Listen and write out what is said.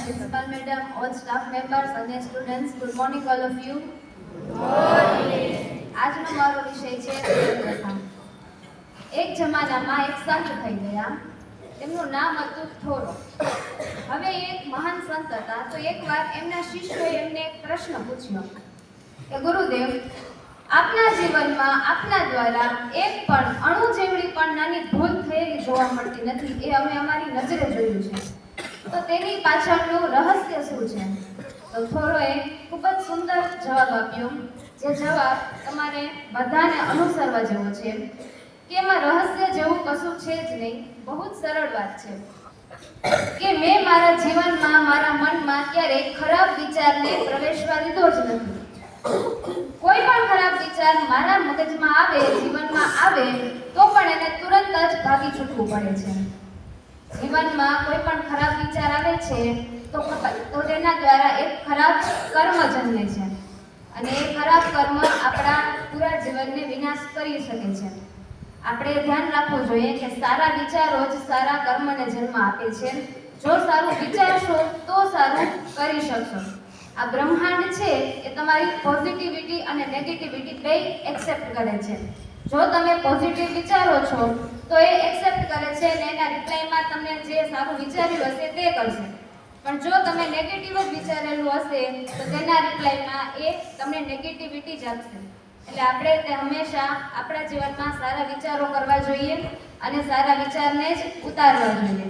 Principal Madam, all staff members and students, good morning all of you. આજનો મારો વિષય છે પ્રેમકથા. એક જમાનામાં એક સંત થઈ ગયા. તેમનું નામ હતું થોરો. હવે એક મહાન સંત હતા. તો એકવાર એમના શિષ્યોએ એમને એક પ્રશ્ન પૂછ્યો કે ગુરુદેવ, આપના જીવનમાં આપના દ્વારા એક પણ અણુ જેવડી પણ નાની ભૂલ થયેલી જોવા મળતી નથી. એ અમે અમારી નજરે જોયું છે. તો તેની પાછળનું રહસ્ય શું છે? તો થોરોએ ખૂબ જ સુંદર જવાબ આપ્યો. જે જવાબ તમારે બધાને અનુસરવા જેવો છે કે એમાં રહસ્ય જેવું કશું છે જ નહીં. બહુ જ સરળ વાત છે કે મેં મારા જીવનમાં મારા મનમાં ક્યારેય ખરાબ વિચારને પ્રવેશવા દીધો જ નથી. કોઈ પણ ખરાબ વિચાર મારા મગજમાં આવે, જીવનમાં આવે, તો પણ એને તુરંત જ ભાગી છૂટવું પડે છે. જીવનમાં કોઈ પણ ખરાબ વિચાર આવે છે તો તેના દ્વારા એક ખરાબ કર્મ જન્મે છે અને એ ખરાબ કર્મ આપણા પૂરા જીવનને વિનાશ કરી શકે છે. આપણે ધ્યાન રાખવું જોઈએ કે સારા વિચારો જ સારા કર્મને જન્મ આપે છે. જો સારું વિચારશો તો સારું કરી શકશો. આ બ્રહ્માંડ છે એ તમારી પોઝિટિવિટી અને નેગેટિવિટી બેય એક્સેપ્ટ કરે છે. જો તમે પોઝિટિવ વિચારો છો તો એ એક્સેપ્ટ કરે છે અને એના રિપ્લાયમાં તમને જે સારું વિચાર્યું હશે તે કરશે. પણ જો તમે નેગેટિવ જ વિચારેલું હશે તો તેના રિપ્લાયમાં એ તમને નેગેટિવિટી જ આપશે. એટલે આપણે તે હંમેશા આપણા જીવનમાં સારા વિચારો કરવા જોઈએ અને સારા વિચારને જ ઉતારવા જોઈએ.